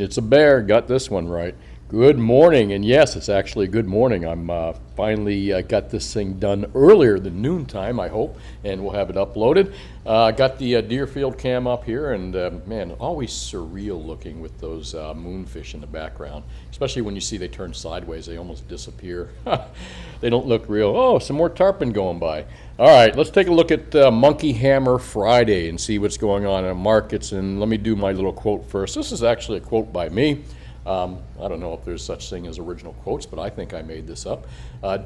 It's a bear. Got this one right. Good morning, and yes, it's actually good morning. I'm finally got this thing done earlier than noontime, I hope, and we'll have it uploaded. Got the Deerfield cam up here, and man, always surreal looking with those moonfish in the background, especially when you see they turn sideways, they almost disappear. They don't look real. Oh, some more tarpon going by. All right, let's take a look at Monkey Hammer Friday and see what's going on in markets, and let me do my little quote first. This is actually a quote by me. I don't know if there's such thing as original quotes, but I think I made this up.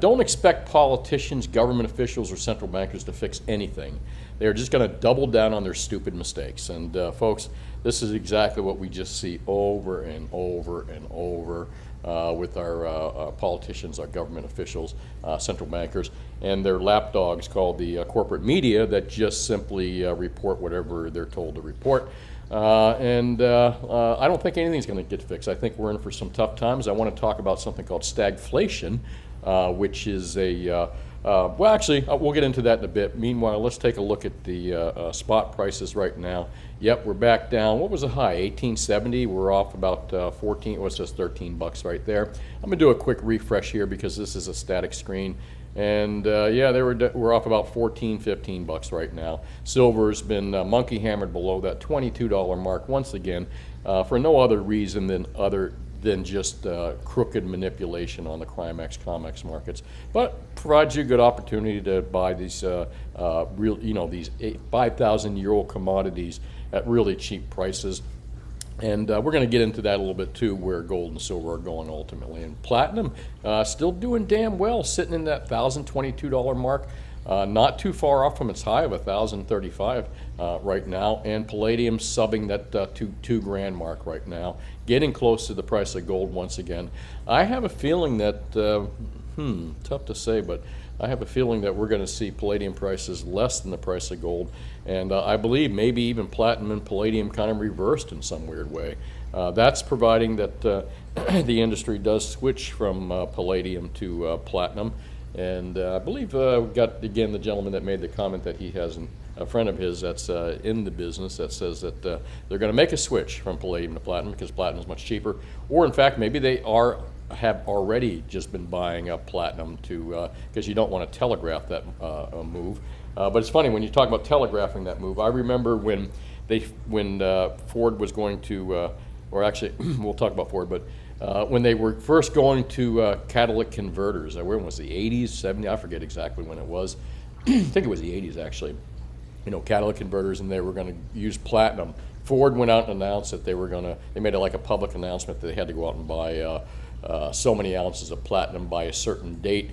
Don't expect politicians, government officials, or central bankers to fix anything. They're just going to double down on their stupid mistakes. And folks, this is exactly what we just see over and over and over with our politicians, our government officials, central bankers, and their lapdogs called the corporate media that just simply report whatever they're told to report. I don't think anything's going to get fixed. I think we're in for some tough times. I want to talk about something called stagflation, which is well, actually, we'll get into that in a bit. Meanwhile, let's take a look at the spot prices right now. Yep, we're back down. What was the high? 1870. We're off about 14. Well, it's just 13 bucks right there. I'm going to do a quick refresh here because this is a static screen. And yeah, we're off about 14, 15 bucks right now. Silver's been monkey hammered below that $22 mark once again for no other reason than just crooked manipulation on the Crimex, Comex markets. But provides you a good opportunity to buy these these 5,000-year-old commodities at really cheap prices. And we're going to get into that a little bit too, where gold and silver are going ultimately. And platinum still doing damn well, sitting in that $1,022 mark, not too far off from its high of $1,035 right now. And palladium subbing that two grand mark right now, getting close to the price of gold once again. I have a feeling that, tough to say, but I have a feeling that we're going to see palladium prices less than the price of gold, and I believe maybe even platinum and palladium kind of reversed in some weird way. That's providing that the industry does switch from palladium to platinum, and I believe we got again the gentleman that made the comment that he has a friend of his that's in the business that says that they're going to make a switch from palladium to platinum because platinum is much cheaper, or in fact maybe they have already just been buying up platinum to because you don't want to telegraph that move. But it's funny when you talk about telegraphing that move. I remember when Ford was going to, or actually we'll talk about Ford, but when they were first going to catalytic converters. When was the 80s, 70s? I forget exactly when it was. I think it was the 80s actually. Catalytic converters, and they were going to use platinum. Ford went out and announced that they made it like a public announcement that they had to go out and buy so many ounces of platinum by a certain date.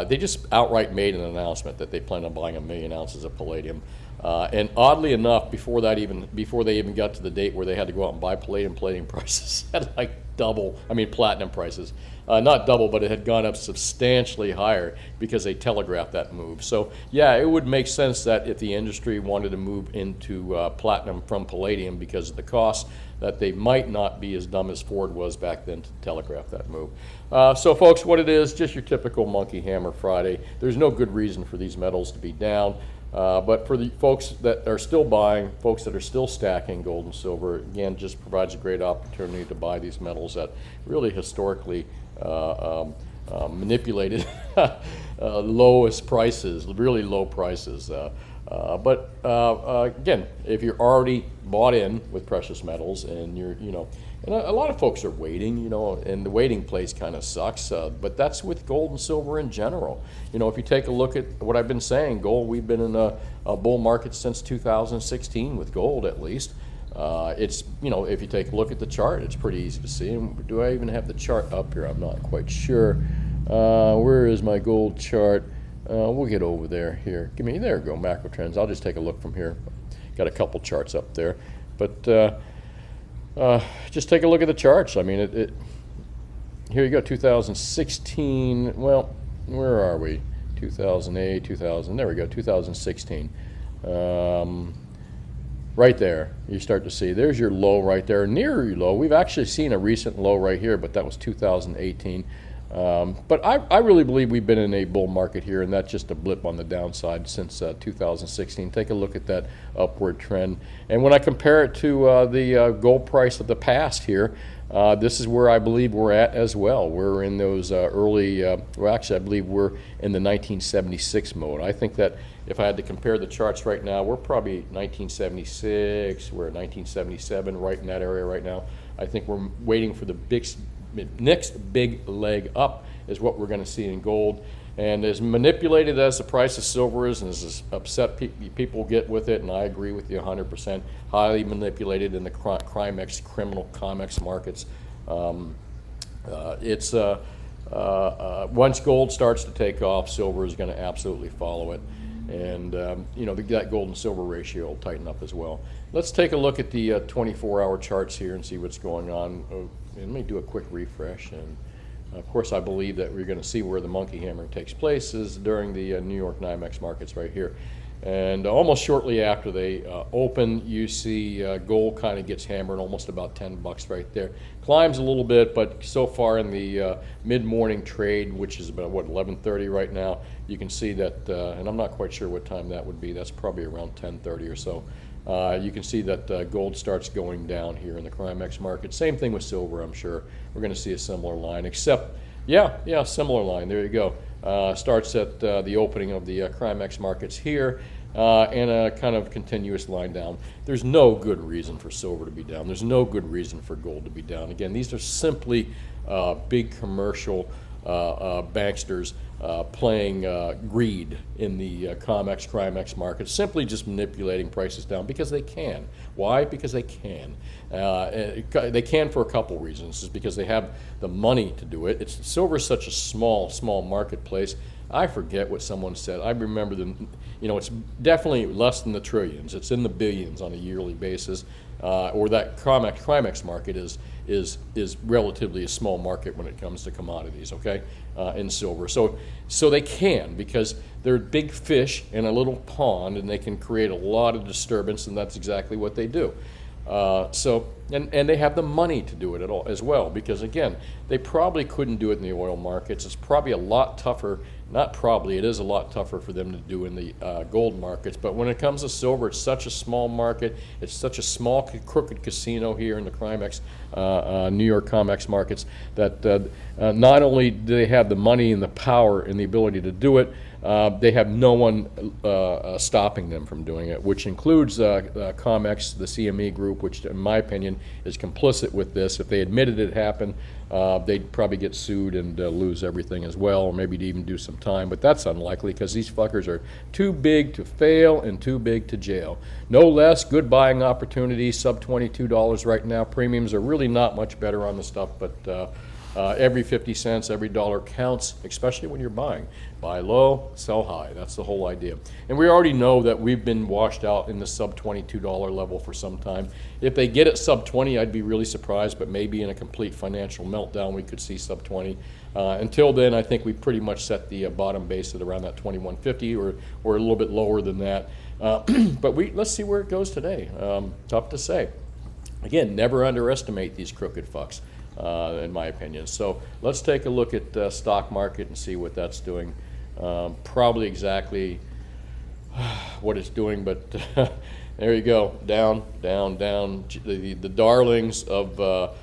They just outright made an announcement that they plan on buying 1 million ounces of palladium. And oddly enough, before they even got to the date where they had to go out and buy palladium prices had like platinum prices. Not double, but it had gone up substantially higher because they telegraphed that move. So yeah, it would make sense that if the industry wanted to move into platinum from palladium because of the cost, that they might not be as dumb as Ford was back then to telegraph that move. So folks, what it is, just your typical Monkey Hammer Friday. There's no good reason for these metals to be down. But for the folks that are still buying, folks that are still stacking gold and silver, again, just provides a great opportunity to buy these metals at really historically manipulated lowest prices, really low prices. But again, if you're already bought in with precious metals and and a lot of folks are waiting, and the waiting place kind of sucks, but that's with gold and silver in general. If you take a look at what I've been saying, gold, we've been in a bull market since 2016 with gold at least. It's, if you take a look at the chart, it's pretty easy to see. And do I even have the chart up here? I'm not quite sure. Where is my gold chart? We'll get over there here. There we go, macro trends. I'll just take a look from here. Got a couple charts up there. But just take a look at the charts. Here you go, 2016. Well, where are we? 2008, 2000. There we go, 2016. Right there, you start to see. There's your low right there, near your low. We've actually seen a recent low right here, but that was 2018. But I really believe we've been in a bull market here, and that's just a blip on the downside since 2016. Take a look at that upward trend. And when I compare it to the gold price of the past here, this is where I believe we're at as well. We're in those early, well actually I believe we're in the 1976 mode. I think that if I had to compare the charts right now, we're probably 1976, we're at 1977, right in that area right now. I think we're waiting for the next big leg up is what we're going to see in gold. And as manipulated as the price of silver is, and as upset people get with it, and I agree with you 100%, highly manipulated in the Crimex, criminal COMEX markets. Once gold starts to take off, silver is going to absolutely follow it. And that gold and silver ratio will tighten up as well. Let's take a look at the 24-hour charts here and see what's going on. Let me do a quick refresh. And of course, I believe that we're going to see where the monkey hammering takes place is during the New York NYMEX markets right here. And almost shortly after they open, you see gold kind of gets hammered, almost about $10 right there. Climbs a little bit, but so far in the mid-morning trade, which is about, what, 11:30 right now, you can see that, and I'm not quite sure what time that would be. That's probably around 10:30 or so. You can see that gold starts going down here in the Crimex market. Same thing with silver, I'm sure. We're going to see a similar line, except, yeah, similar line. There you go. Starts at the opening of the Crimex markets here, and a kind of continuous line down. There's no good reason for silver to be down. There's no good reason for gold to be down. Again, these are simply big commercial banksters playing greed in the COMEX, Crimex markets, simply just manipulating prices down because they can. Why? Because they can. They can for a couple reasons. It's because they have the money to do it. Silver is such a small marketplace. I forget what someone said. I remember it's definitely less than the trillions. It's in the billions on a yearly basis. Or that Crimex market is relatively a small market when it comes to commodities, okay, in silver. So they can, because they're big fish in a little pond, and they can create a lot of disturbance, and that's exactly what they do. And they have the money to do it at all as well, because again, they probably couldn't do it in the oil markets. It's probably a lot tougher. Not probably, it is a lot tougher for them to do in the gold markets. But when it comes to silver, it's such a small market. It's such a small, crooked casino here in the Crimex, New York COMEX markets, that not only do they have the money and the power and the ability to do it, they have no one stopping them from doing it, which includes COMEX, the CME group, which in my opinion is complicit with this. If they admitted it happened, they'd probably get sued and lose everything as well, or maybe even do some time, but that's unlikely because these fuckers are too big to fail and too big to jail. No less, good buying opportunities, sub $22 right now. Premiums are really not much better on the stuff, but every 50 cents, every dollar counts, especially when you're buying. Buy low, sell high. That's the whole idea. And we already know that we've been washed out in the sub $22 level for some time. If they get it sub 20, I'd be really surprised, but maybe in a complete financial meltdown, we could see sub 20. Until then, I think we pretty much set the bottom base at around that 2150 or a little bit lower than that. But let's see where it goes today. Tough to say. Again, never underestimate these crooked fucks. In my opinion. So let's take a look at the stock market and see what that's doing. Probably exactly what it's doing, but there you go, down. The darlings of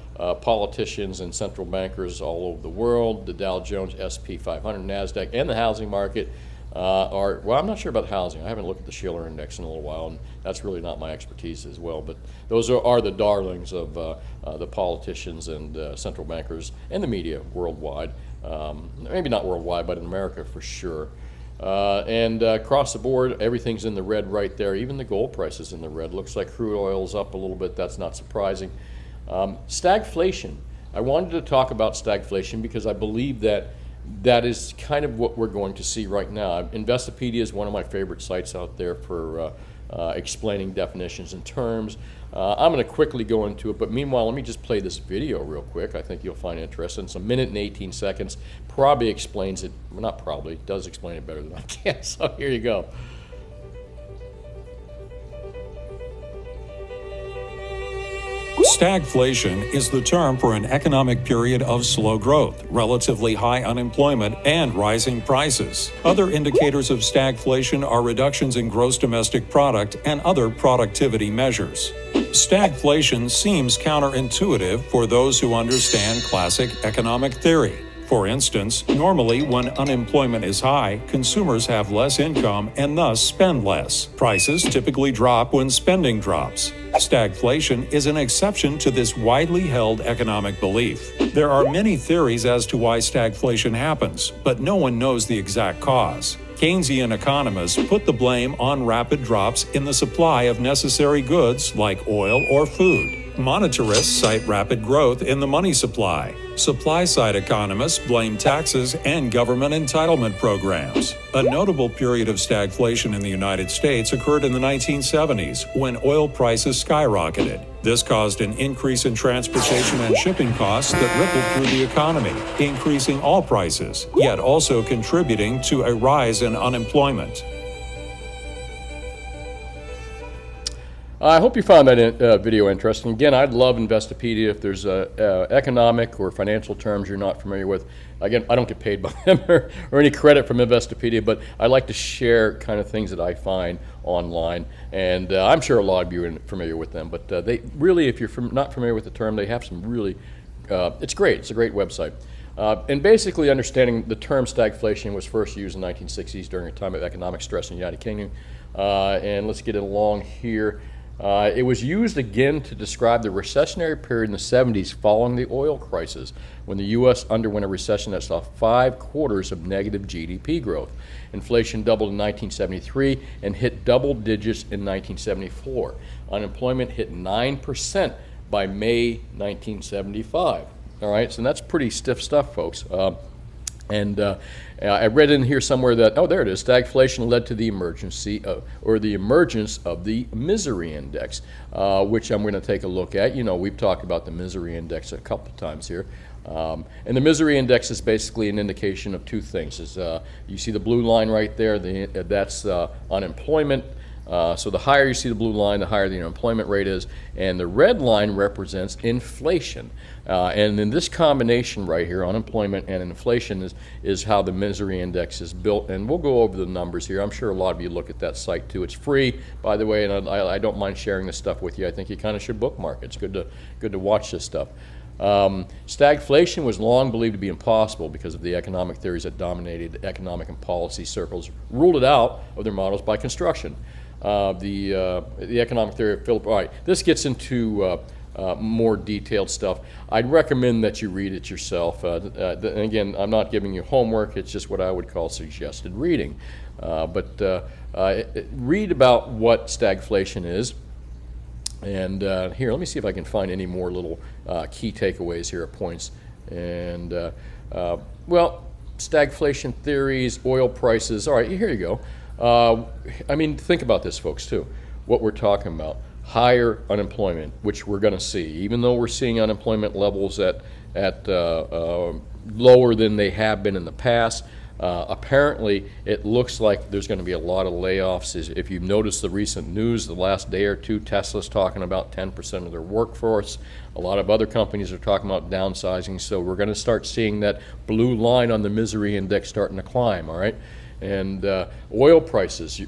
politicians and central bankers all over the world, the Dow Jones, SP 500, NASDAQ, and the housing market well, I'm not sure about housing. I haven't looked at the Shiller Index in a little while, and that's really not my expertise as well. But those are the darlings of the politicians and central bankers and the media worldwide. Maybe not worldwide, but in America for sure. And across the board, everything's in the red right there. Even the gold price is in the red. Looks like crude oil's up a little bit. That's not surprising. Stagflation. I wanted to talk about stagflation because I believe that is kind of what we're going to see right now. Investopedia is one of my favorite sites out there for explaining definitions and terms. I'm going to quickly go into it, but meanwhile, let me just play this video real quick. I think you'll find it interesting. It's 1 minute and 18 seconds. Probably explains it, well, not probably, it does explain it better than I can, so here you go. Stagflation is the term for an economic period of slow growth, relatively high unemployment, and rising prices. Other indicators of stagflation are reductions in gross domestic product and other productivity measures. Stagflation seems counterintuitive for those who understand classic economic theory. For instance, normally when unemployment is high, consumers have less income and thus spend less. Prices typically drop when spending drops. Stagflation is an exception to this widely held economic belief. There are many theories as to why stagflation happens, but no one knows the exact cause. Keynesian economists put the blame on rapid drops in the supply of necessary goods like oil or food. Monetarists cite rapid growth in the money supply. Supply-side economists blame taxes and government entitlement programs. A notable period of stagflation in the United States occurred in the 1970s when oil prices skyrocketed. This caused an increase in transportation and shipping costs that rippled through the economy, increasing all prices, yet also contributing to a rise in unemployment. I hope you found that video interesting. Again, I'd love Investopedia if there's economic or financial terms you're not familiar with. Again, I don't get paid by them or any credit from Investopedia, but I like to share kind of things that I find online, and I'm sure a lot of you are familiar with them. But they really, if you're not familiar with the term, they have some really, it's great. It's a great website. And basically understanding the term stagflation was first used in the 1960s during a time of economic stress in the United Kingdom. And let's get it along here. It was used again to describe the recessionary period in the 70s following the oil crisis, when the U.S. underwent a recession that saw 5 quarters of negative GDP growth. Inflation doubled in 1973 and hit double digits in 1974. Unemployment hit 9% by May 1975. All right, so that's pretty stiff stuff, folks. I read in here somewhere that, oh, there it is, stagflation led to the emergence of the misery index, which I'm going to take a look at. You know, we've talked about the misery index a couple times here. And the misery index is basically an indication of two things. You see the blue line right there, that's unemployment. So the higher you see the blue line, the higher the unemployment rate is, and the red line represents inflation. And in this combination right here, unemployment and inflation is how the misery index is built. And we'll go over the numbers here. I'm sure a lot of you look at that site too. It's free, by the way, and I don't mind sharing this stuff with you. I think you kind of should bookmark it. It's good to watch this stuff. Stagflation was long believed to be impossible because of the economic theories that dominated economic and policy circles, ruled it out of their models by construction. The economic theory of Philip. All right, this gets into more detailed stuff. I'd recommend that you read it yourself. And again, I'm not giving you homework. It's just what I would call suggested reading. But read about what stagflation is. And here, let me see if I can find any more little key takeaways here at points. And well, stagflation theories, oil prices. All right, here you go. I mean, think about this, folks, too. What we're talking about. Higher unemployment, which we're going to see. Even though we're seeing unemployment levels at lower than they have been in the past, apparently it looks like there's going to be a lot of layoffs. If you've noticed the recent news, the last day or two, Tesla's talking about 10% of their workforce. A lot of other companies are talking about downsizing. So we're going to start seeing that blue line on the misery index starting to climb, all right? And oil prices,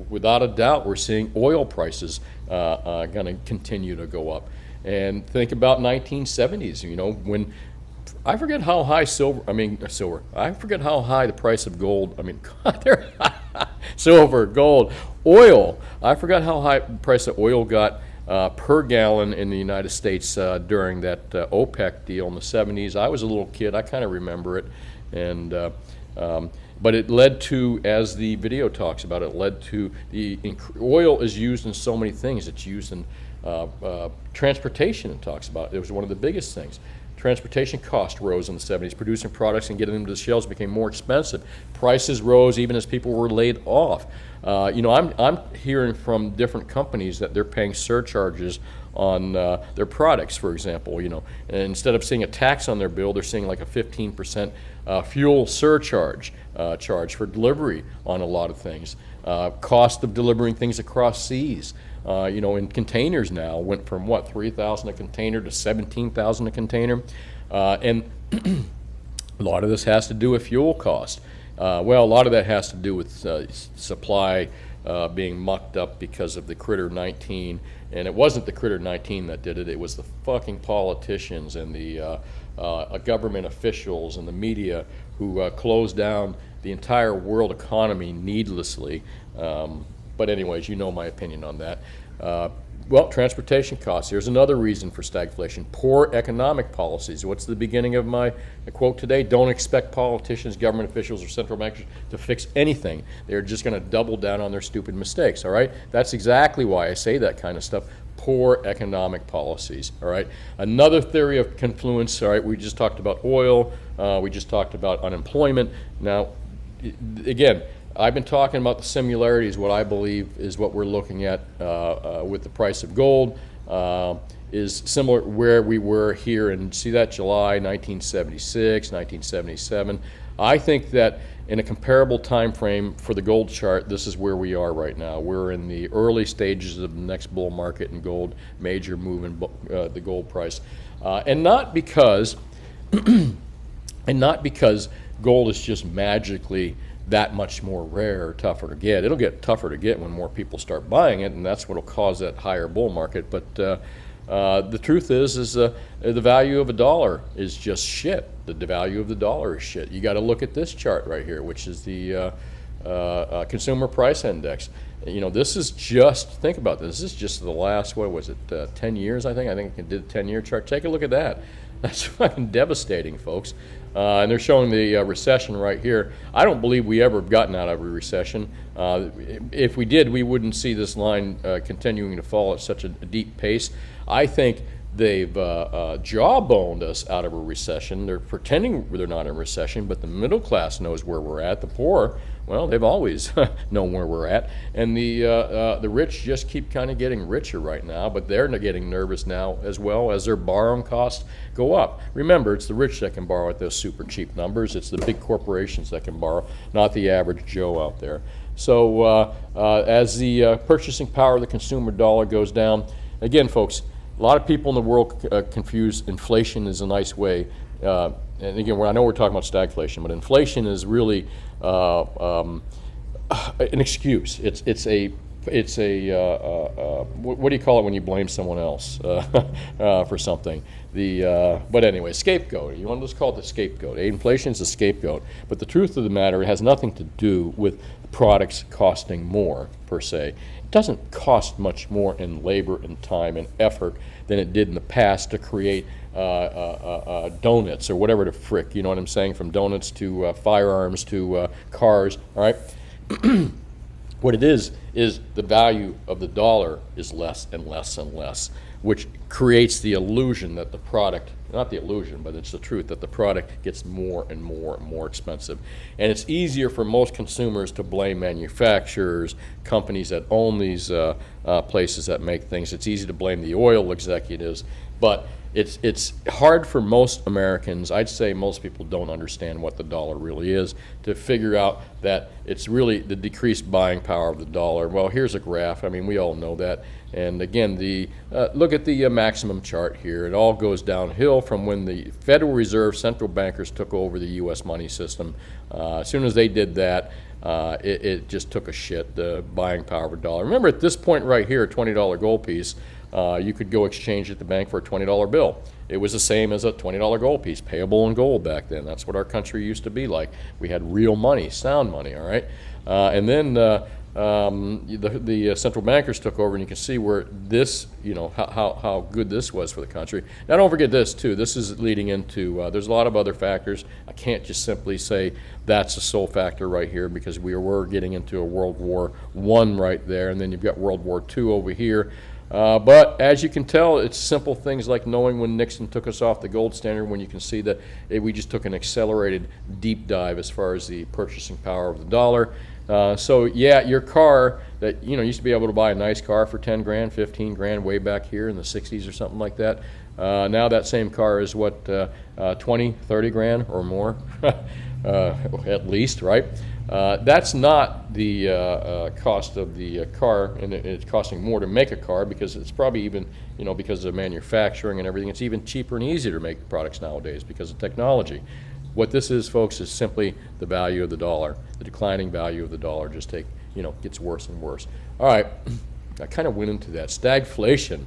without a doubt, we're seeing oil prices going to continue to go up. And think about 1970s, you know, when I forget how high I forget how high the price of gold, silver, gold, oil. I forgot how high the price of oil got per gallon in the United States during that OPEC deal in the 70s. I was a little kid, I kind of remember it. And but it led to, as the video talks about, it led to oil is used in so many things. It's used in transportation, it talks about. It was one of the biggest things. Transportation costs rose in the 70s. Producing products and getting them to the shelves became more expensive. Prices rose even as people were laid off. You know, I'm hearing from different companies that they're paying surcharges on their products, for example. You know, and instead of seeing a tax on their bill, they're seeing like a 15% fuel surcharge charge for delivery on a lot of things. Cost of delivering things across seas. You know, in containers now went from what, $3,000 a container to $17,000 a container, and a lot of this has to do with fuel cost. Well, a lot of that has to do with supply being mucked up because of the Critter 19, and it wasn't the Critter 19 that did it. It was the fucking politicians and the government officials and the media who closed down the entire world economy needlessly. But anyways, you know my opinion on that. Well, transportation costs. Here's another reason for stagflation. Poor economic policies. What's the beginning of my quote today? Don't expect politicians, government officials, or central bankers to fix anything. They're just going to double down on their stupid mistakes, all right? That's exactly why I say that kind of stuff. Poor economic policies, all right? Another theory of confluence, all right, we just talked about oil. We just talked about unemployment. Now, again, I've been talking about the similarities. What I believe is what we're looking at with the price of gold is similar where we were here in, see that, July 1976, 1977. I think that in a comparable time frame for the gold chart, this is where we are right now. We're in the early stages of the next bull market in gold, major move in the gold price. And not because gold is just magically that much more rare or tougher to get. It'll get tougher to get when more people start buying it, and that's what will cause that higher bull market. But the truth is the value of a dollar is just shit. The value of the dollar is shit. You got to look at this chart right here, which is the consumer price index. You know, this is just, think about this. This is just the last, what was it, 10 years, I think? I think I did a 10-year chart. Take a look at that. That's fucking devastating, folks. And they're showing the recession right here. I don't believe we ever have gotten out of a recession. If we did, we wouldn't see this line continuing to fall at such a deep pace. I think they've jawboned us out of a recession. They're pretending they're not in a recession, but the middle class knows where we're at. The poor, well, they've always known where we're at. And the rich just keep kind of getting richer right now, but they're getting nervous now as well as their borrowing costs go up. Remember, it's the rich that can borrow at those super cheap numbers. It's the big corporations that can borrow, not the average Joe out there. So as the purchasing power of the consumer dollar goes down, again, folks, a lot of people in the world confuse inflation as a nice way. And again, I know we're talking about stagflation, but inflation is really an excuse. It's a what do you call it when you blame someone else for something? But anyway, scapegoat. You want to just call it the scapegoat. Inflation is a scapegoat. But the truth of the matter, it has nothing to do with products costing more per se. It doesn't cost much more in labor and time and effort than it did in the past to create donuts or whatever the frick, you know what I'm saying, from donuts to firearms to cars, all right? What it is the value of the dollar is less and less and less, which creates the illusion that the product, not the illusion, but it's the truth, that the product gets more and more and more expensive. And it's easier for most consumers to blame manufacturers, companies that own these places that make things. It's easy to blame the oil executives, but it's hard for most Americans, I'd say most people don't understand what the dollar really is, to figure out that it's really the decreased buying power of the dollar. Well, here's a graph. I mean, we all know that. And again, look at the maximum chart here. It all goes downhill from when the Federal Reserve central bankers took over the U.S. money system. As soon as they did that, it just took a shit, the buying power of a dollar. Remember, at this point right here, a $20 gold piece, you could go exchange at the bank for a $20 bill. It was the same as a $20 gold piece, payable in gold back then. That's what our country used to be like. We had real money, sound money, all right? And then the central bankers took over, and you can see where this, you know, how good this was for the country. Now, don't forget this, too. This is leading into, there's a lot of other factors. I can't just simply say that's the sole factor right here, because we were getting into a World War I right there, and then you've got World War II over here. But as you can tell, it's simple things like knowing when Nixon took us off the gold standard, when you can see that we just took an accelerated deep dive as far as the purchasing power of the dollar. So yeah, your car that, you know, used to be able to buy a nice car for 10 grand, 15 grand way back here in the 60s or something like that. Now that same car is what, 20, 30 grand or more, at least, right? That's not the cost of the car, and it's costing more to make a car because it's probably even, you know, because of manufacturing and everything, it's even cheaper and easier to make products nowadays because of technology. What this is, folks, is simply the value of the dollar. The declining value of the dollar just gets worse and worse. All right, I kind of went into that. Stagflation.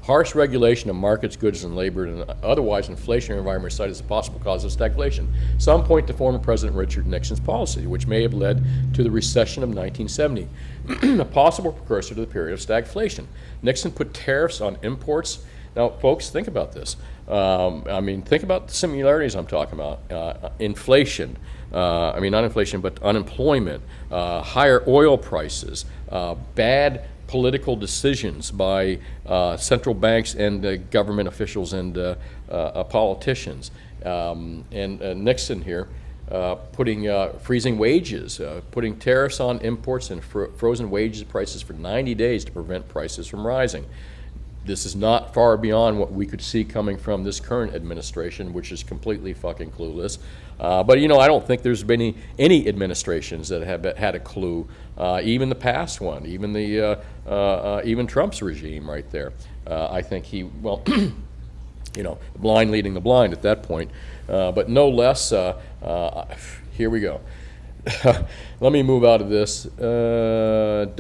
Harsh regulation of markets, goods, and labor in an otherwise inflationary environment cited as a possible cause of stagflation. Some point to former President Richard Nixon's policy, which may have led to the recession of 1970, a possible precursor to the period of stagflation. Nixon put tariffs on imports. Now, folks, think about this. Think about the similarities I'm talking about. Inflation, not inflation, but unemployment, higher oil prices, bad political decisions by central banks and government officials and politicians. And Nixon here freezing wages, putting tariffs on imports and frozen wages prices for 90 days to prevent prices from rising. This is not far beyond what we could see coming from this current administration, which is completely fucking clueless. But I don't think there's been any administrations that have had a clue. Even the past one, even Trump's regime, right there. I think blind leading the blind at that point. But no less. Here we go. Let me move out of this. Don't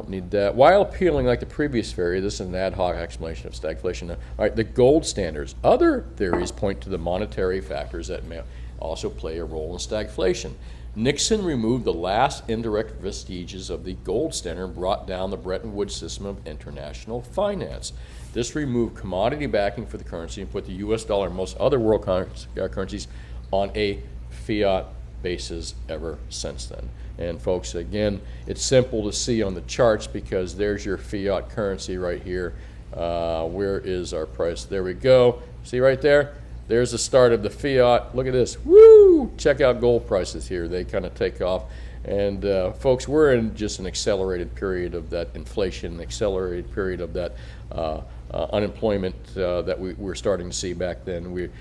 need that. While appealing like the previous theory, this is an ad hoc explanation of stagflation. All right, the gold standards. Other theories point to the monetary factors that may also play a role in stagflation. Nixon removed the last indirect vestiges of the gold standard and brought down the Bretton Woods system of international finance. This removed commodity backing for the currency and put the U.S. dollar and most other world currencies on a fiat basis ever since then. And folks, again, it's simple to see on the charts because there's your fiat currency right here. Where is our price? There we go. See right there? There's the start of the fiat. Look at this. Woo! Check out gold prices here. They kind of take off. And folks, we're in just an accelerated period of that inflation, an accelerated period of that unemployment that we're starting to see back then.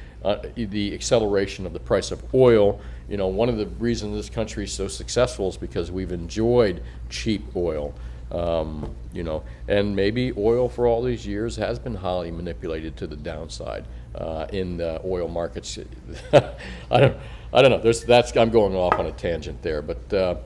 The acceleration of the price of oil. One of the reasons this country is so successful is because we've enjoyed cheap oil. And maybe oil for all these years has been highly manipulated to the downside in the oil markets. I don't know. I'm going off on a tangent there, but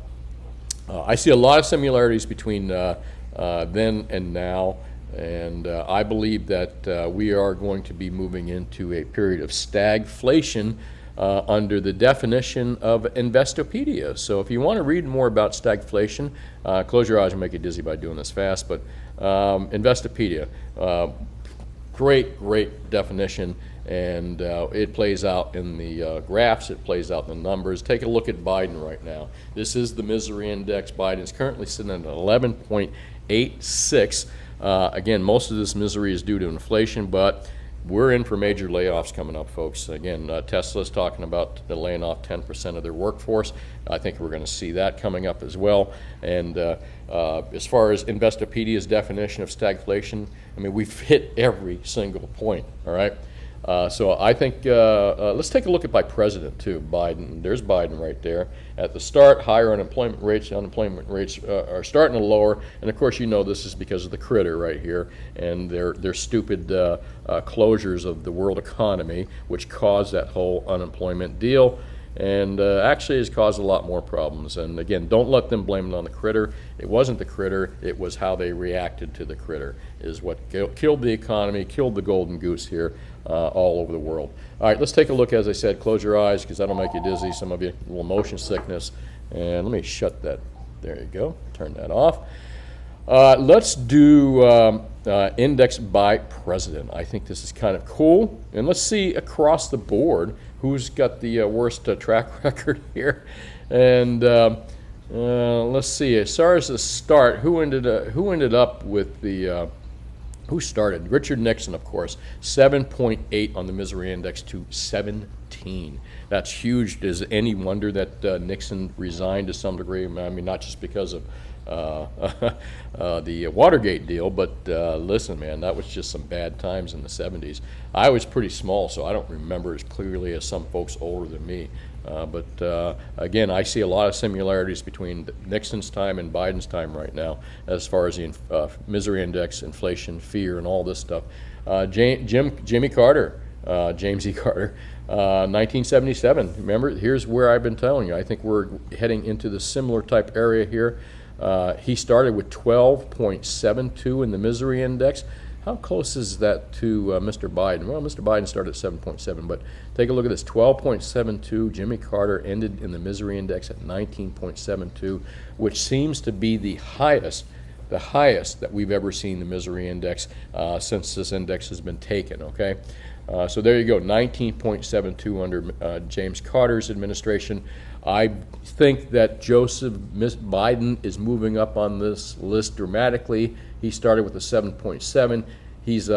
I see a lot of similarities between then and now. And I believe that we are going to be moving into a period of stagflation under the definition of Investopedia. So if you want to read more about stagflation, close your eyes and make you dizzy by doing this fast, but Investopedia, great definition, and it plays out in the graphs, it plays out in the numbers. Take a look at Biden right now. This is the misery index. Biden's currently sitting at 11.86. Again, most of this misery is due to inflation, but we're in for major layoffs coming up, folks. Again, Tesla's talking about laying off 10% of their workforce. I think we're going to see that coming up as well. And as far as Investopedia's definition of stagflation, we've hit every single point, all right? So I think let's take a look at by president too. Biden, there's Biden right there. At the start, higher unemployment rates are starting to lower, and of course this is because of the critter right here and their stupid closures of the world economy, which caused that whole unemployment deal. And actually has caused a lot more problems. And again, don't let them blame it on the critter. It wasn't the critter, it was how they reacted to the critter is what killed the economy, killed the golden goose here all over the world. All right, let's take a look. As I said, close your eyes because that'll make you dizzy. Some of you, a little motion sickness. And let me shut that. There you go. Turn that off. Let's do index by president. I think this is kind of cool. And let's see across the board who's got the worst track record here. And let's see. As far as the start, who ended up with the who started? Richard Nixon, of course. 7.8 on the misery index to 17. That's huge. Is any wonder that Nixon resigned to some degree? Not just because of the Watergate deal, but listen, man, that was just some bad times in the 70s. I was pretty small, so I don't remember as clearly as some folks older than me. But again, I see a lot of similarities between Nixon's time and Biden's time right now as far as the misery index, inflation, fear, and all this stuff. Jimmy Carter, James E. Carter. 1977, remember, here's where I've been telling you. I think we're heading into the similar type area here. He started with 12.72 in the misery index. How close is that to Mr. Biden? Well, Mr. Biden started at 7.7, but take a look at this, 12.72. Jimmy Carter ended in the misery index at 19.72, which seems to be the highest that we've ever seen the misery index since this index has been taken, okay? So there you go, 19.72 under James Carter's administration. I think that Joseph Biden is moving up on this list dramatically. He started with a 7.7. He's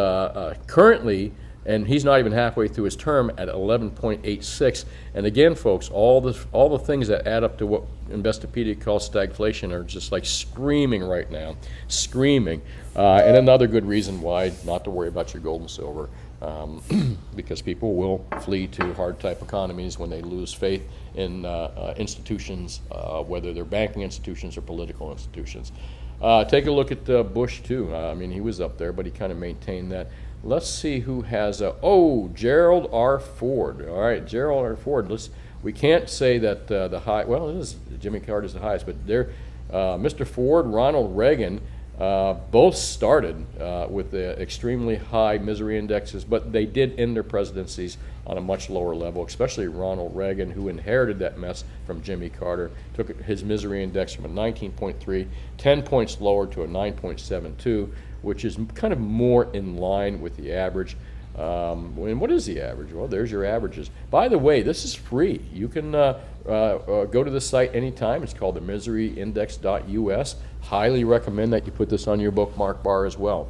currently, and he's not even halfway through his term, at 11.86. And again, folks, all the things that add up to what Investopedia calls stagflation are just like screaming right now, screaming. And another good reason why not to worry about your gold and silver, because people will flee to hard type economies when they lose faith in institutions, whether they're banking institutions or political institutions. Take a look at Bush too. I mean, he was up there, but he kind of maintained that. Let's see who has Gerald R. Ford. All right, Gerald R. Ford. We can't say that the high. Well, it is Jimmy Carter's the highest, but Mr. Ford, Ronald Reagan, both started with the extremely high misery indexes, but they did end their presidencies on a much lower level, especially Ronald Reagan, who inherited that mess from Jimmy Carter, took his misery index from a 19.3, 10 points lower to a 9.72, which is kind of more in line with the average. And what is the average? Well, there's your averages. By the way, this is free. You can go to the site anytime. It's called the miseryindex.us. Highly recommend that you put this on your bookmark bar as well.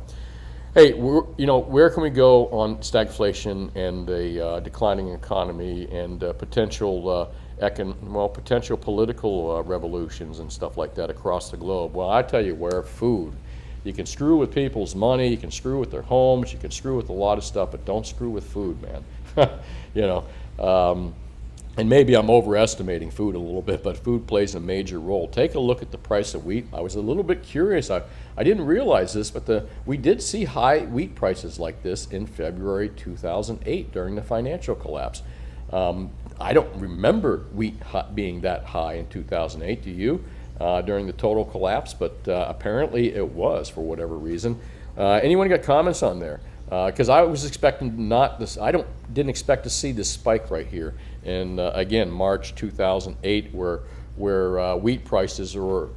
Hey, where can we go on stagflation and a declining economy and potential political revolutions and stuff like that across the globe? Well, I tell you where, food. You can screw with people's money, you can screw with their homes, you can screw with a lot of stuff, but don't screw with food, man. And maybe I'm overestimating food a little bit, but food plays a major role. Take a look at the price of wheat. I was a little bit curious. I didn't realize this, but we did see high wheat prices like this in February 2008 during the financial collapse. I don't remember wheat being that high in 2008, do you? During the total collapse, but apparently it was for whatever reason. Anyone got comments on there? Because I was expecting didn't expect to see this spike right here in again March 2008, where wheat prices were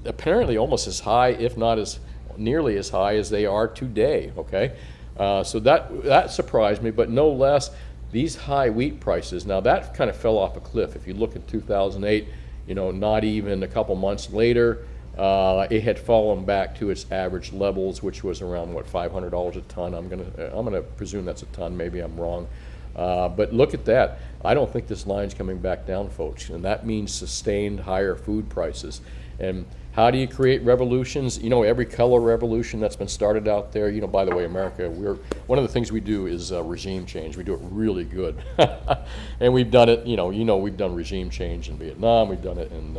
apparently almost as high, if not as nearly as high as they are today. Okay, so that surprised me, but no less these high wheat prices. Now that kind of fell off a cliff. If you look at 2008. Not even a couple months later, it had fallen back to its average levels, which was around $500 a ton. I'm gonna presume that's a ton. Maybe I'm wrong, but look at that. I don't think this line's coming back down, folks, and that means sustained higher food prices. And how do you create revolutions? Every color revolution that's been started out there. By the way, America, one of the things we do is regime change. We do it really good, and we've done it. We've done regime change in Vietnam. We've done it in.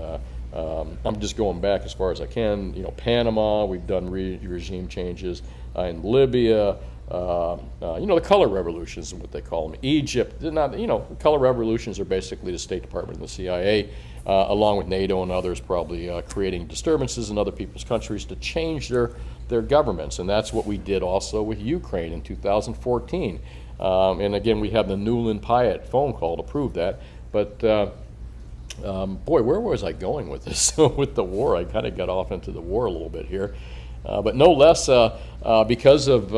I'm just going back as far as I can. Panama. We've done regime changes in Libya. The color revolutions is what they call them. Egypt. Color revolutions are basically the State Department and the CIA. Along with NATO and others, probably creating disturbances in other people's countries to change their governments. And that's what we did also with Ukraine in 2014. And again, we have the Newland-Pyatt phone call to prove that. But boy, where was I going with this? With the war, I kind of got off into the war a little bit here. But no less, because of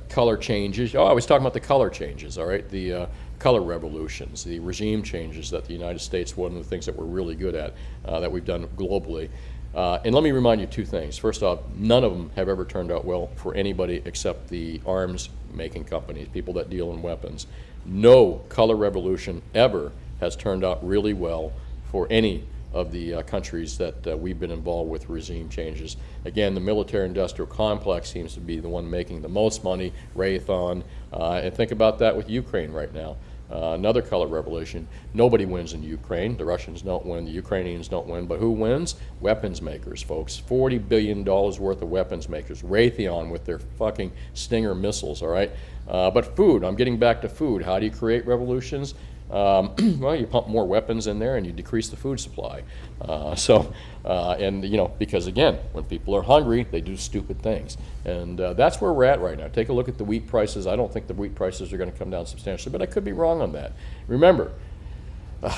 color changes. I was talking about the color changes, all right? The color revolutions, the regime changes that the United States, one of the things that we're really good at, that we've done globally. And let me remind you two things. First off, none of them have ever turned out well for anybody except the arms making companies, people that deal in weapons. No color revolution ever has turned out really well for any of the countries that we've been involved with regime changes. Again, the military-industrial complex seems to be the one making the most money, Raytheon, and think about that with Ukraine right now. Another color revolution. Nobody wins in Ukraine. The Russians don't win. The Ukrainians don't win. But who wins? Weapons makers, folks. $40 billion worth of weapons makers. Raytheon with their fucking Stinger missiles, all right? But food, I'm getting back to food. How do you create revolutions? Well, you pump more weapons in there and you decrease the food supply. And you know, because again, when people are hungry, they do stupid things. And that's where we're at right now. Take a look at the wheat prices. I don't think the wheat prices are going to come down substantially, but I could be wrong on that. Remember,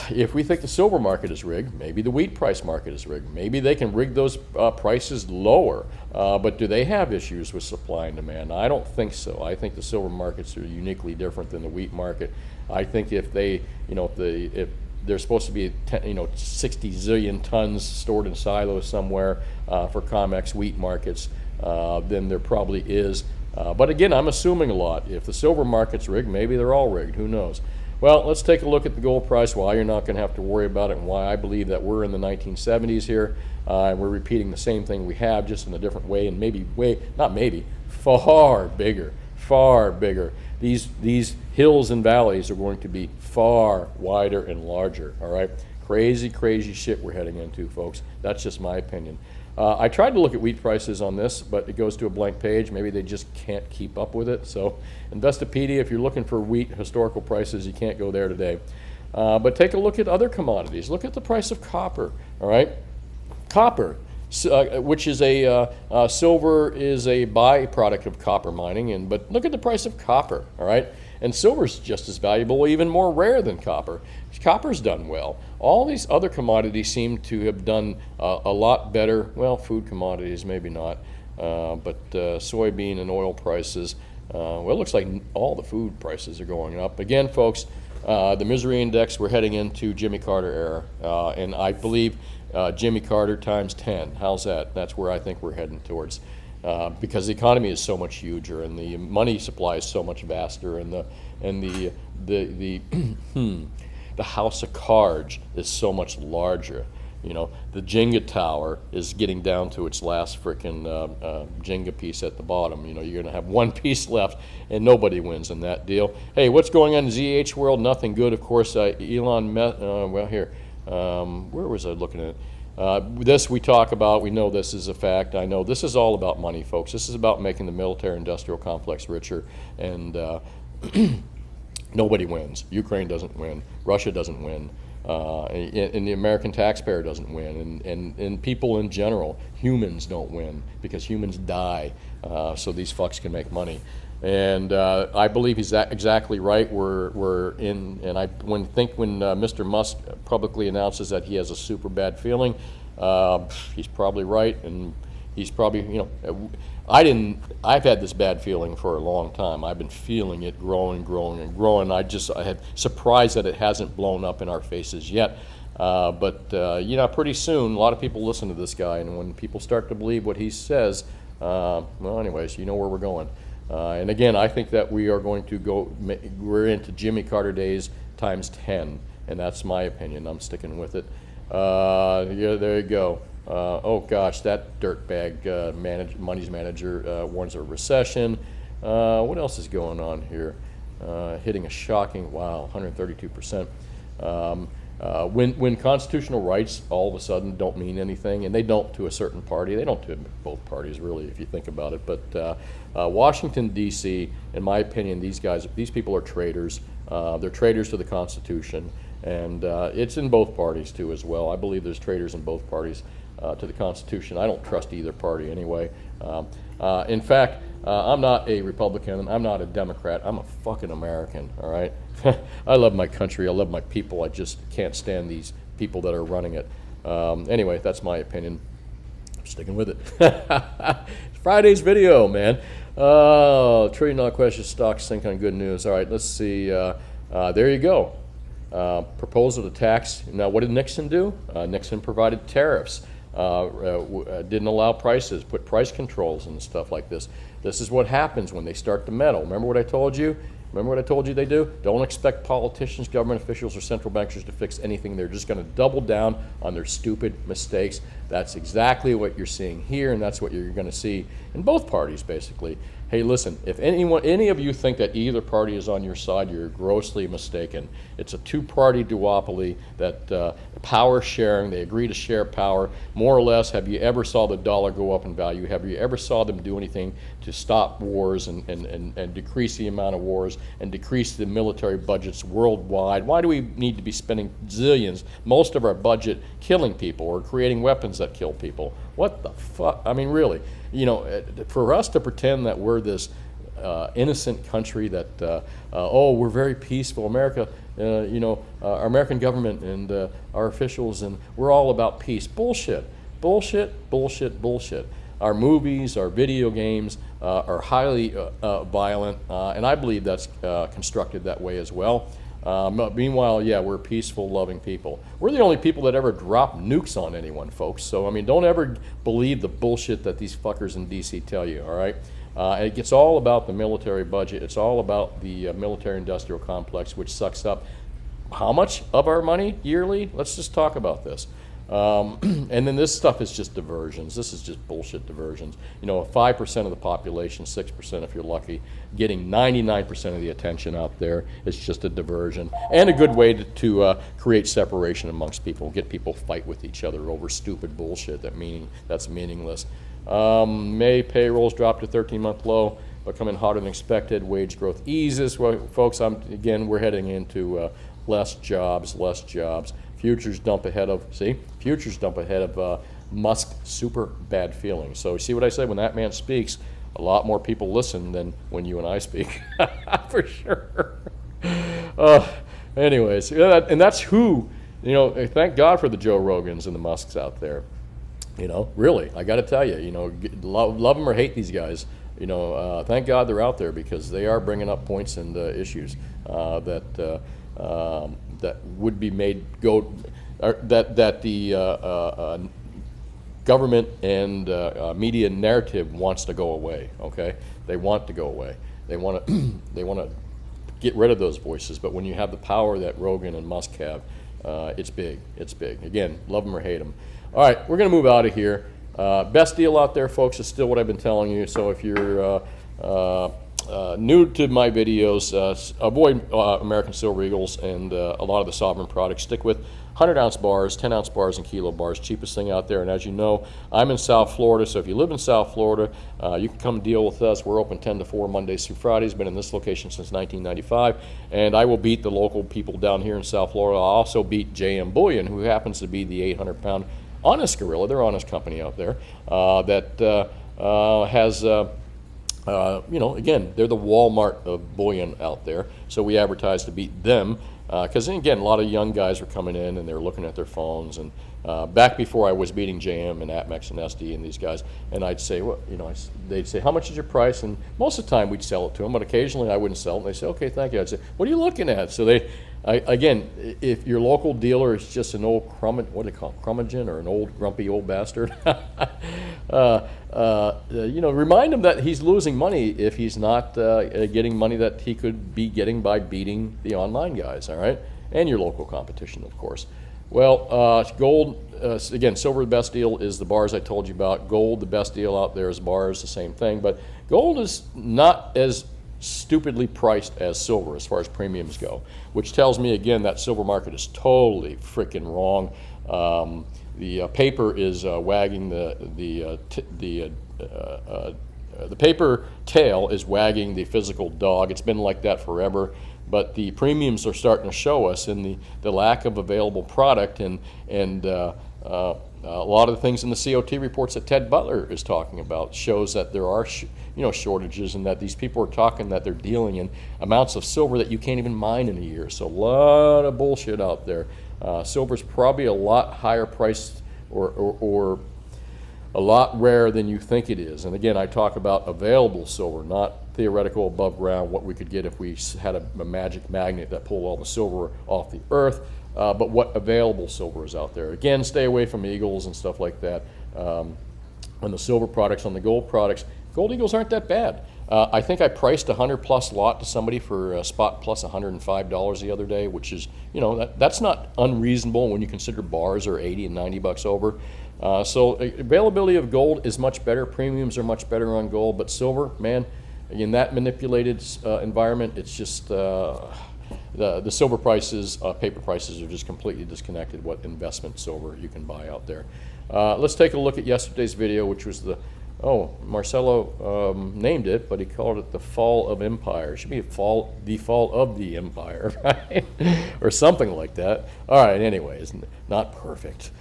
if we think the silver market is rigged, maybe the wheat price market is rigged. Maybe they can rig those prices lower. But do they have issues with supply and demand? I don't think so. I think the silver markets are uniquely different than the wheat market. I think if they, you know, if there's supposed to be 60 zillion tons stored in silos somewhere for COMEX wheat markets, then there probably is. But again, I'm assuming a lot. If the silver market's rigged, maybe they're all rigged. Who knows? Well, let's take a look at the gold price, why you're not going to have to worry about it, and why I believe that we're in the 1970s here, and we're repeating the same thing we have, just in a different way, and far bigger, far bigger. These hills and valleys are going to be far wider and larger, all right? Crazy, crazy shit we're heading into, folks. That's just my opinion. I tried to look at wheat prices on this, but it goes to a blank page. Maybe they just can't keep up with it. So Investopedia, if you're looking for wheat historical prices, you can't go there today. But take a look at other commodities. Look at the price of copper, all right? Copper, which is silver is a byproduct of copper mining, but look at the price of copper, all right? And silver's just as valuable, even more rare than copper. Copper's done well. All these other commodities seem to have done a lot better. Well, food commodities, maybe not, but soybean and oil prices, well, it looks like all the food prices are going up. Again, folks, the misery index, we're heading into Jimmy Carter era, and I believe Jimmy Carter times 10. How's that? That's where I think we're heading towards. Because the economy is so much huger and the money supply is so much vaster, and the the house of cards is so much larger. You know, the Jenga tower is getting down to its last frickin' Jenga piece at the bottom. You know, you're gonna have one piece left, and nobody wins in that deal. Hey, what's going on in ZH world? Nothing good, of course. Elon, well, here, where was I looking at? This we talk about, we know this is a fact. I know this is all about money, folks. This is about making the military-industrial complex richer, and nobody wins. Ukraine doesn't win. Russia doesn't win. And the American taxpayer doesn't win. And people in general, humans don't win, because humans die so these fucks can make money. And I believe he's exactly right. We're in, and when Mr. Musk publicly announces that he has a super bad feeling, he's probably right, and he's probably, you know, I've had this bad feeling for a long time. I've been feeling it growing. I had surprised that it hasn't blown up in our faces yet. But you know, pretty soon, a lot of people listen to this guy, and when people start to believe what he says, well, anyways, you know where we're going. And again, I think that we are going to we're into Jimmy Carter days times 10, and that's my opinion. I'm sticking with it. Yeah, there you go. Oh gosh, that dirtbag money's manager warns of a recession. What else is going on here? Hitting a shocking, wow, 132%. When constitutional rights all of a sudden don't mean anything, and they don't to a certain party, they don't to both parties really, if you think about it. But Washington D.C., in my opinion, these people are traitors. They're traitors to the Constitution, and it's in both parties too as well. I believe there's traitors in both parties to the Constitution. I don't trust either party anyway. In fact, I'm not a Republican, I'm not a Democrat, I'm a fucking American, all right? I love my country, I love my people, I just can't stand these people that are running it. Anyway, that's my opinion. I'm sticking with it. Friday's video, man. $1 trillion question, stocks sink on good news. All right, let's see. There you go. Proposal to tax. Now, what did Nixon do? Nixon provided tariffs. Didn't allow prices, put price controls and stuff like this. This is what happens when they start to meddle. Remember what I told you? Remember what I told you they do? Don't expect politicians, government officials, or central bankers to fix anything. They're just going to double down on their stupid mistakes. That's exactly what you're seeing here, and that's what you're going to see in both parties, basically. Hey, listen, if any of you think that either party is on your side, you're grossly mistaken. It's a two-party duopoly that power sharing, they agree to share power. More or less, have you ever saw the dollar go up in value? Have you ever saw them do anything to stop wars and decrease the amount of wars and decrease the military budgets worldwide? Why do we need to be spending zillions, most of our budget, killing people or creating weapons that kill people? What the fuck? I mean, really, you know, for us to pretend that we're this innocent country that, oh, we're very peaceful, America, our American government and our officials, and we're all about peace. Bullshit, bullshit, bullshit, bullshit. Our movies, our video games are highly violent, and I believe that's constructed that way as well. Meanwhile, yeah, we're peaceful, loving people. We're the only people that ever drop nukes on anyone, folks. So, I mean, don't ever believe the bullshit that these fuckers in D.C. tell you, all right? It gets all about the military budget. It's all about the military-industrial complex, which sucks up how much of our money yearly? Let's just talk about this. And then this stuff is just diversions. This is just bullshit diversions. You know, 5% of the population, 6% if you're lucky, getting 99% of the attention out there is just a diversion and a good way to create separation amongst people, get people fight with each other over stupid bullshit that's meaningless. May payrolls dropped to 13-month low, but come in hotter than expected. Wage growth eases. Well, folks, we're heading into less jobs. Futures dump ahead of Musk's super bad feelings. So you see what I said? When that man speaks, a lot more people listen than when you and I speak, for sure. Anyways, and that's who, you know, thank God for the Joe Rogans and the Musks out there. You know, really, I got to tell you, you know, love them or hate these guys. You know, thank God they're out there because they are bringing up points and issues that would be made that the government and media narrative wants to go away. Okay, they want to go away. They want to get rid of those voices. But when you have the power that Rogan and Musk have, it's big. It's big. Again, love them or hate them. All right, we're going to move out of here. Best deal out there, folks, is still what I've been telling you. So if you're new to my videos, avoid American Silver Eagles and a lot of the Sovereign products. Stick with 100-ounce bars, 10-ounce bars, and kilo bars. Cheapest thing out there. And as you know, I'm in South Florida, so if you live in South Florida, you can come deal with us. We're open 10 to 4 Mondays through Fridays. Been in this location since 1995, and I will beat the local people down here in South Florida. I'll also beat JM Bullion, who happens to be the 800-pound honest gorilla. They're honest company out there that has. Again, they're the Walmart of bullion out there, so we advertise to beat them because, again, a lot of young guys are coming in and they're looking at their phones. And back before I was beating JM and Atmex and SD and these guys, and I'd say, well, they'd say, how much is your price? And most of the time we'd sell it to them, but occasionally I wouldn't sell it. And they'd say, okay, thank you. I'd say, what are you looking at? So again, if your local dealer is just an old curmudgeon or an old grumpy old bastard, remind him that he's losing money if he's not getting money that he could be getting by beating the online guys, all right? And your local competition, of course. Well, gold, again, silver, the best deal is the bars I told you about. Gold, the best deal out there is bars, the same thing. But gold is not as stupidly priced as silver as far as premiums go, which tells me, again, that silver market is totally freaking wrong. The paper is wagging the paper tail is wagging the physical dog. It's been like that forever, but the premiums are starting to show us in the lack of available product and a lot of the things in the COT reports that Ted Butler is talking about shows that there are shortages, and that these people are talking that they're dealing in amounts of silver that you can't even mine in a year. So a lot of bullshit out there. Silver's probably a lot higher priced or a lot rarer than you think it is. And again, I talk about available silver, not theoretical above ground, what we could get if we had a magic magnet that pulled all the silver off the earth, but what available silver is out there. Again, stay away from eagles and stuff like that. On the silver products, on the gold products, gold eagles aren't that bad. I think I priced a 100+ lot to somebody for a spot plus $105 the other day, which is, that's not unreasonable when you consider bars are 80 and 90 bucks over. So availability of gold is much better. Premiums are much better on gold, but silver, man, in that manipulated environment, it's just the silver prices, paper prices are just completely disconnected what investment silver you can buy out there. Let's take a look at yesterday's video, which was Marcelo named it, but he called it the fall of empire. It should be the fall of the empire, right? Or something like that. All right, anyways, not perfect.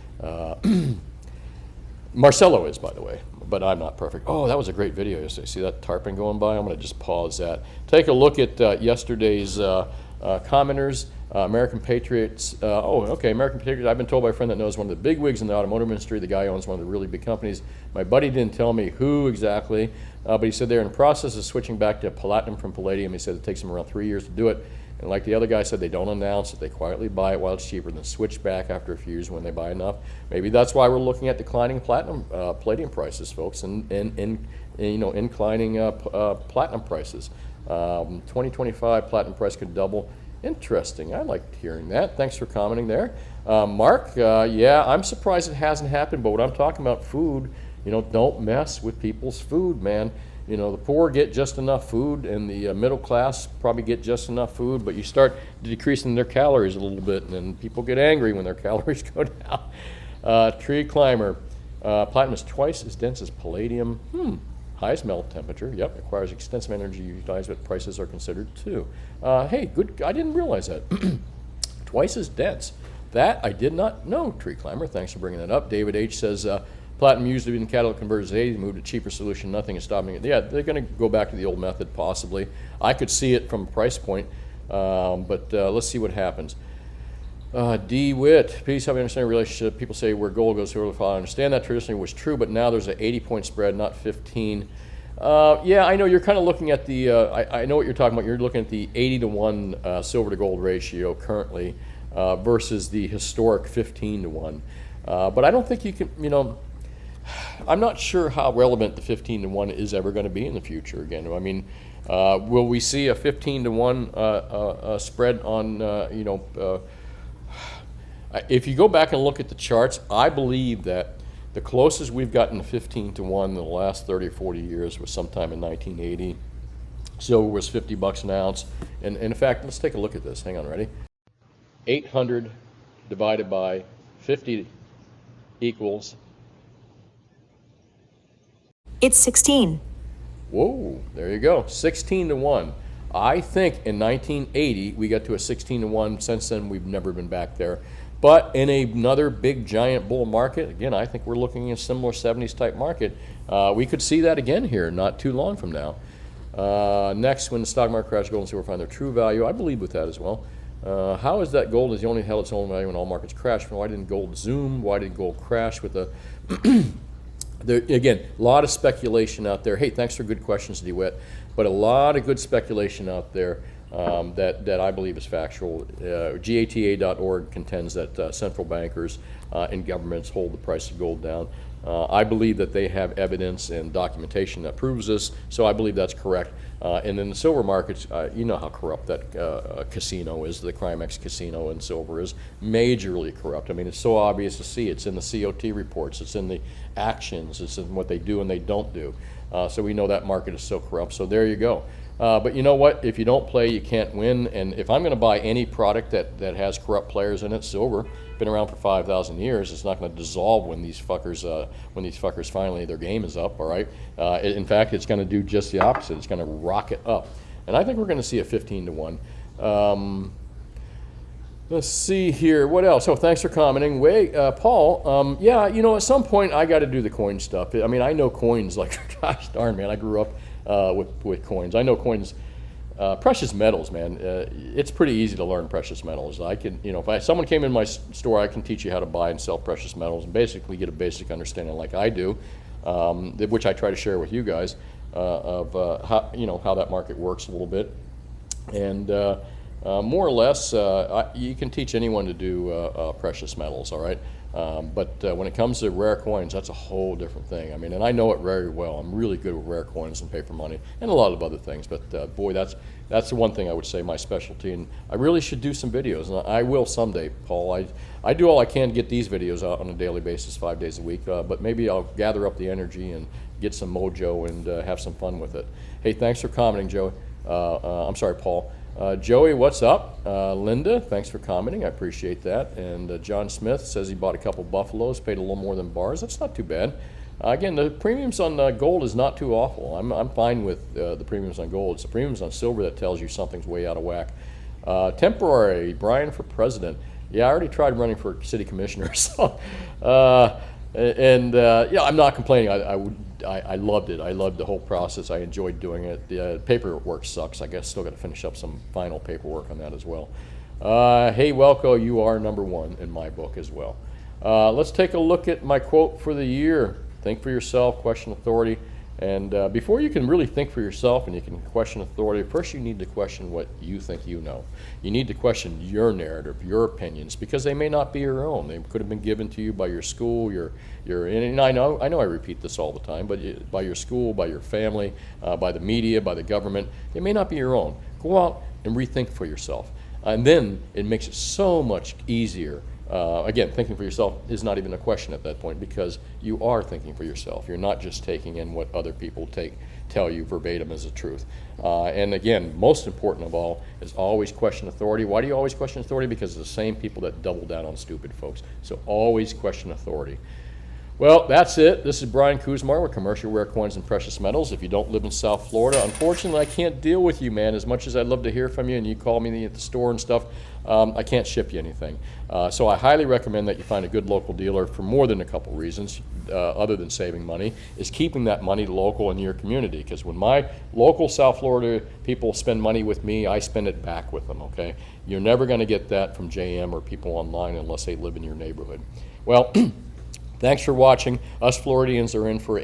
Marcelo is, by the way, but I'm not perfect. Oh, that was a great video yesterday. See that tarpon going by? I'm going to just pause that. Take a look at yesterday's commenters. American Patriots. American Patriots. I've been told by a friend that knows one of the big wigs in the automotive industry. The guy owns one of the really big companies. My buddy didn't tell me who exactly, but he said they're in the process of switching back to platinum from palladium. He said it takes them around 3 years to do it. And like the other guy said, they don't announce it. They quietly buy it while it's cheaper, then switch back after a few years when they buy enough. Maybe that's why we're looking at declining palladium prices, folks, and inclining platinum prices. 2025 platinum price could double. Interesting. I liked hearing that. Thanks for commenting there. Mark, yeah, I'm surprised it hasn't happened, but what I'm talking about, food, don't mess with people's food, man. The poor get just enough food, and the middle class probably get just enough food, but you start decreasing their calories a little bit, and then people get angry when their calories go down. Tree climber, platinum is twice as dense as palladium. Highest melt temperature, yep, requires extensive energy utilized, but prices are considered too. Hey, good, I didn't realize that. Twice as dense. That I did not know, Tree Climber. Thanks for bringing that up. David H. says, platinum used to be in catalytic converters today, moved to cheaper solution, nothing is stopping it. Yeah, they're going to go back to the old method, possibly. I could see it from a price point, but let's see what happens. DeWitt, please help me understand the relationship. People say where gold goes, silver fall. I understand that traditionally was true, but now there's an 80-point spread, not 15. Yeah, I know you're kind of looking at the, I know what you're talking about. You're looking at the 80 to 1 silver to gold ratio currently versus the historic 15 to 1. But I don't think you can, I'm not sure how relevant the 15 to 1 is ever going to be in the future again. I mean, will we see a 15 to 1 spread on, if you go back and look at the charts, I believe that the closest we've gotten to 15 to 1 in the last 30 or 40 years was sometime in 1980. Silver was $50 an ounce. And in fact, let's take a look at this. Hang on, ready? 800 divided by 50 equals. It's 16. Whoa, there you go. 16 to 1. I think in 1980 we got to a 16 to 1. Since then, we've never been back there. But in another big giant bull market, again, I think we're looking at a similar 70s type market. We could see that again here not too long from now. Next, when the stock market crashes, gold and silver find their true value. I believe with that as well. How is that gold is the only held its own value when all markets crash? Why didn't gold zoom? Why did gold crash with a... Again, a lot of speculation out there. Hey, thanks for good questions, DeWitt. But a lot of good speculation out there that I believe is factual. GATA.org contends that central bankers and governments hold the price of gold down. I believe that they have evidence and documentation that proves this, so I believe that's correct. And in the silver markets, you know how corrupt that casino is. The Crimex casino in silver is majorly corrupt. I mean, it's so obvious to see. It's in the COT reports. It's in the actions. It's in what they do and they don't do. So we know that market is so corrupt. So there you go. But you know what? If you don't play, you can't win. And if I'm going to buy any product that has corrupt players in it, silver, been around for 5,000 years. It's not going to dissolve when these fuckers finally their game is up. All right. In fact, it's going to do just the opposite. It's going to rocket up. And I think we're going to see a 15 to 1. Let's see here. What else? Oh, thanks for commenting. Paul, yeah, at some point I got to do the coin stuff. I mean, I know coins like, gosh darn, man, I grew up with coins. I know coins, precious metals, man. It's pretty easy to learn precious metals. I can, if someone came in my store, I can teach you how to buy and sell precious metals and basically get a basic understanding like I do, which I try to share with you guys of how that market works a little bit. And More or less, you can teach anyone to do precious metals, all right? But when it comes to rare coins, that's a whole different thing. I mean, and I know it very well. I'm really good with rare coins and paper money and a lot of other things. But boy, that's the one thing I would say my specialty. And I really should do some videos, and I will someday, Paul. I do all I can to get these videos out on a daily basis, 5 days a week. But maybe I'll gather up the energy and get some mojo and have some fun with it. Hey, thanks for commenting, Joey. I'm sorry, Paul. Joey, what's up? Linda, thanks for commenting. I appreciate that. And John Smith says he bought a couple buffaloes, paid a little more than bars. That's not too bad. Again, the premiums on gold is not too awful. I'm fine with the premiums on gold. It's the premiums on silver that tells you something's way out of whack. Temporary, Brian for president. Yeah, I already tried running for city commissioner. So, yeah, I'm not complaining. I loved it. I loved the whole process. I enjoyed doing it. The paperwork sucks. I guess still got to finish up some final paperwork on that as well. Hey, Welco, you are #1 in my book as well. Let's take a look at my quote for the year. Think for yourself, question authority. And before you can really think for yourself and you can question authority, first you need to question what you think you know. You need to question your narrative, your opinions, because they may not be your own. They could have been given to you by your school, and I know I repeat this all the time, but by your school, by your family, by the media, by the government. They may not be your own. Go out and rethink for yourself. And then it makes it so much easier. Again, thinking for yourself is not even a question at that point because you are thinking for yourself. You're not just taking in what other people tell you verbatim as the truth. And again, most important of all is always question authority. Why do you always question authority? Because it's the same people that double down on stupid folks. So always question authority. Well, that's it. This is Brian Kuzmar with Commercial Rare Coins and Precious Metals. If you don't live in South Florida, unfortunately, I can't deal with you, man. As much as I'd love to hear from you and you call me at the store and stuff, I can't ship you anything. So I highly recommend that you find a good local dealer for more than a couple reasons, other than saving money, is keeping that money local in your community. Because when my local South Florida people spend money with me, I spend it back with them, okay? You're never going to get that from JM or people online unless they live in your neighborhood. Well, thanks for watching. Us Floridians are in for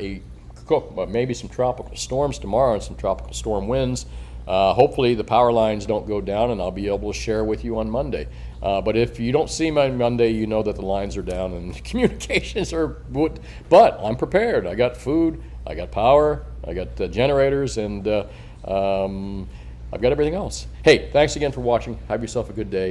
maybe some tropical storms tomorrow and some tropical storm winds. Hopefully the power lines don't go down and I'll be able to share with you on Monday. But if you don't see me on Monday, you know that the lines are down and the communications are, but I'm prepared. I got food, I got power, I got generators, and I've got everything else. Hey, thanks again for watching. Have yourself a good day.